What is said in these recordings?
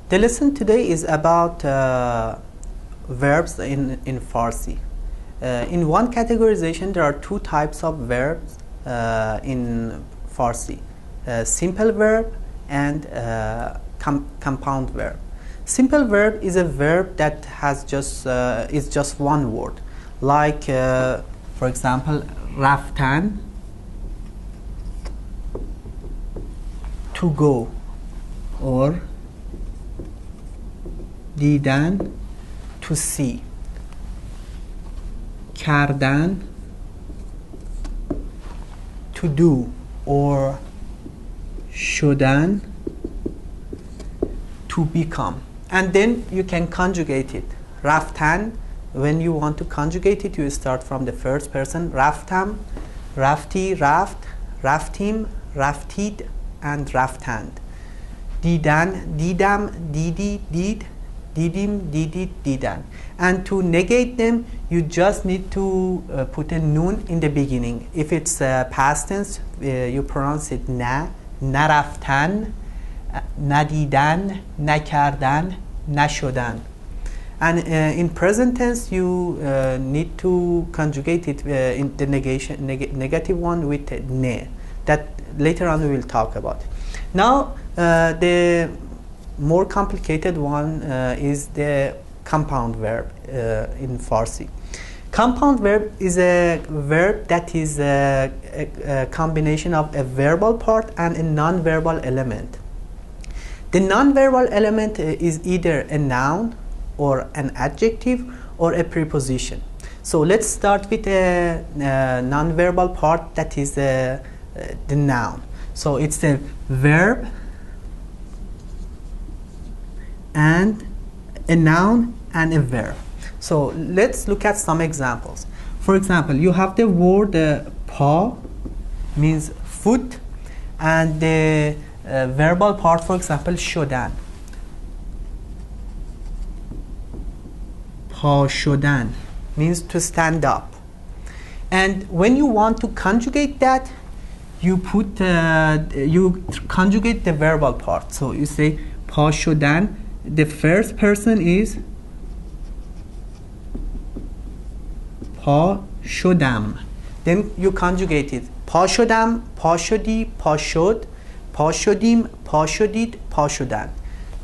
The lesson today is about verbs in Farsi. In one categorization, there are two types of verbs in Farsi: simple verb and compound verb. Simple verb is a verb that has is just one word, like for example, raftan, to go, or دیدن, to see, کردن, to do, or شدن, to become. And then you can conjugate it. رفتن, when you want to conjugate it, you start from the first person. رفتم, رفتی, رفت, رفتیم, رفتید, and رفتند. دیدن, دیدم, دیدی, did, didim, didit, didan. And to negate them, you just need to put a nun in the beginning. If it's past tense, you pronounce it na, نرفتن, ندیدن, نکردن, نشدن. And in present tense, you need to conjugate it in the negative one with ne. That later on we will talk about. Now the more complicated one is the compound verb in Farsi. Compound verb is a verb that is a combination of a verbal part and a non-verbal element. The non-verbal element is either a noun or an adjective or a preposition. So let's start with a non-verbal part, that is the noun. So it's a verb and a noun and a verb. So let's look at some examples. For example, you have the word pa, means foot, and the verbal part, for example, شدن. پا شدن means to stand up. And when you want to conjugate that, you conjugate the verbal part. So you say پا شدن. The first person is پا شدم. Then you conjugate it. پا شدم, پا شدی, پا شد, پا شدیم, پا شدید, پا شدن.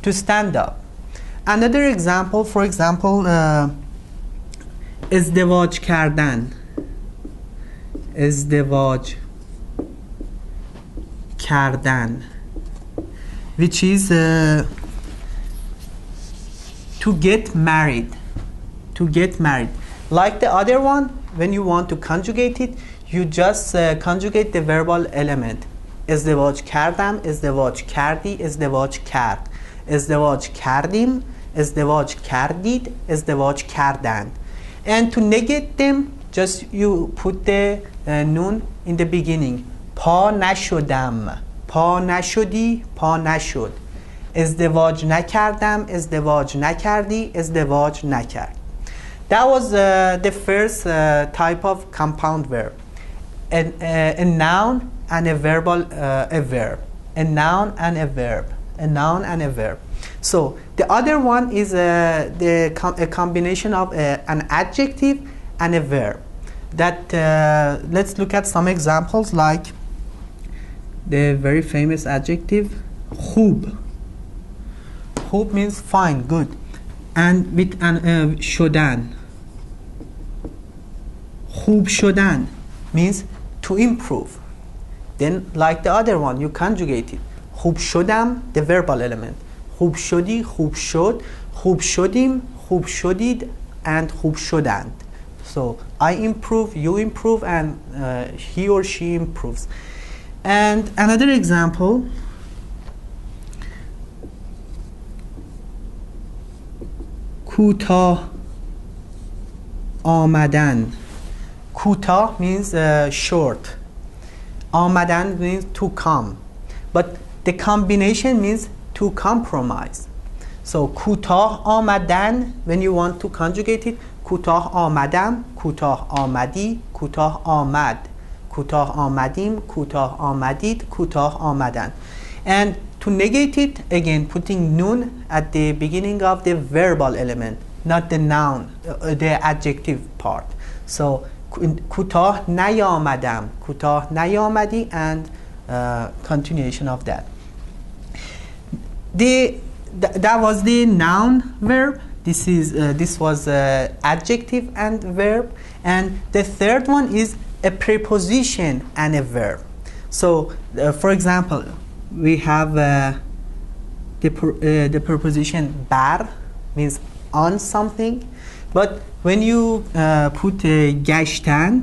To stand up. Another example, for example, ازدواج کردن. ازدواج کردن, which is to get married. To get married. Like the other one, when you want to conjugate it, you just conjugate the verbal element. ازدواج کردم, ازدواج کردی, ازدواج کرد. ازدواج کردیم, ازدواج کردید, ازدواج کردند. And to negate them, just you put the nun in the beginning. پا نشدم, پا نشدی, پا نشد. ازدواج نکردم, ازدواج نکردی, ازدواج نکرد. That was the first type of compound verb. A noun and a verbal a verb. A noun and a verb. A noun and a verb. So the other one is a combination of an adjective and a verb. That let's look at some examples, like the very famous adjective خوب. خوب means fine, good, and with an شدن. خوب شدن means to improve. Then like the other one, you conjugate it. خوب شدم, the verbal element. خوب شدی, خوب شد, خوب شدیم, خوب شدید, and خوب شدند. So I improve, you improve, and he or she improves. And another example, کوتاه آمدن. کوتاه means short. آمدن means to come. But the combination means to compromise. So کوتاه آمدن, when you want to conjugate it, کوتاه آمدم, کوتاه آمدی, کوتاه آمد, کوتاه آمدیم, کوتاه آمدید, کوتاه آمدن. And To negate it, again putting nun at the beginning of the verbal element, not the noun, the adjective part. So کوتاه نیامدم، کوتاه نیامدی, and continuation of that. That was the noun verb. This was adjective and verb, and the third one is a preposition and a verb. So for example, we have the preposition bar, means on something, but when you put گشتن,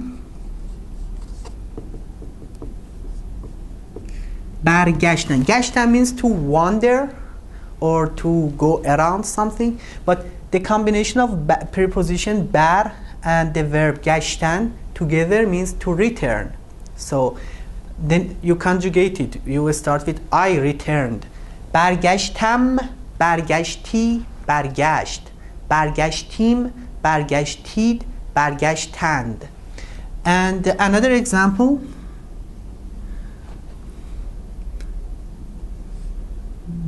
برگشتن, گشتن means to wander or to go around something, but the combination of preposition bar and the verb گشتن together means to return. So then you conjugate it. You will start with I returned. برگشتم، برگشتی، برگشت. برگشتیم، برگشتید، برگشتند. And another example,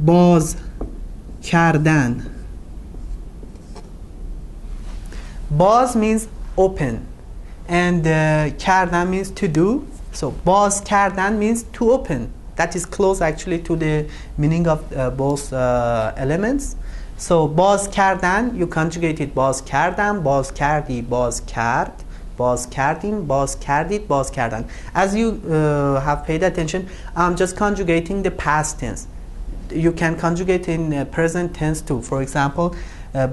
باز کردن. باز means open, and کردن means to do. So باز کردن means to open. That is close actually to the meaning of both elements. So باز کردن, you conjugate it باز کردم, باز کردی, باز کرد, باز کردیم, باز کردید, باز کردن. As you have paid attention, I'm just conjugating the past tense. You can conjugate in present tense too. For example,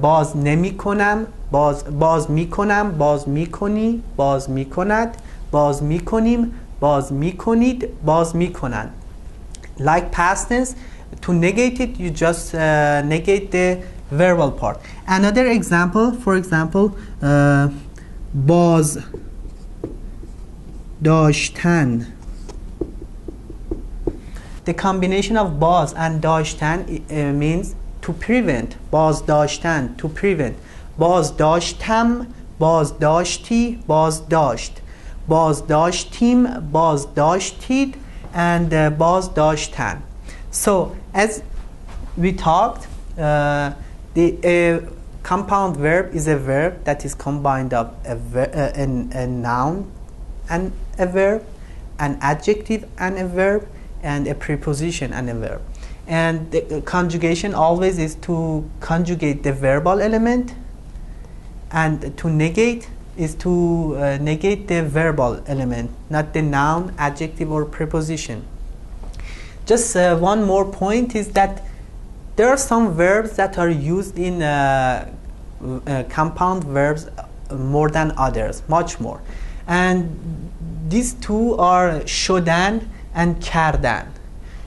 باز نمی کنم, باز می کنم, باز می کنی, باز می کند, باز می کنیم, باز می کنید, باز می کنند. Like past tense, to negate it, you just negate the verbal part. Another example, for example, باز داشتن. The combination of باز and داشتن means to prevent. باز داشتن, to prevent. باز داشتم, باز داشتی, باز داشت. باز داشتیم, باز داشتید, and باز داشتن. So as we talked, the compound verb is a verb that is combined of a noun and a verb, an adjective and a verb, and a preposition and a verb. And the conjugation always is to conjugate the verbal element, and to negate is to negate the verbal element, not the noun, adjective, or preposition. Just one more point is that there are some verbs that are used in compound verbs more than others, much more. And these two are شدن and کردن.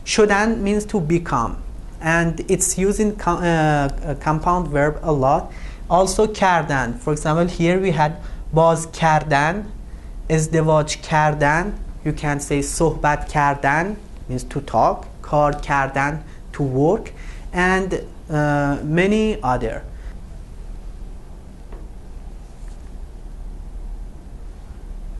شدن means to become, and it's used in compound verb a lot. Also کردن. For example, here we had باز کردن, ازدواج کردن. You can say صحبت کردن means to talk, کار کردن, to work, and many other.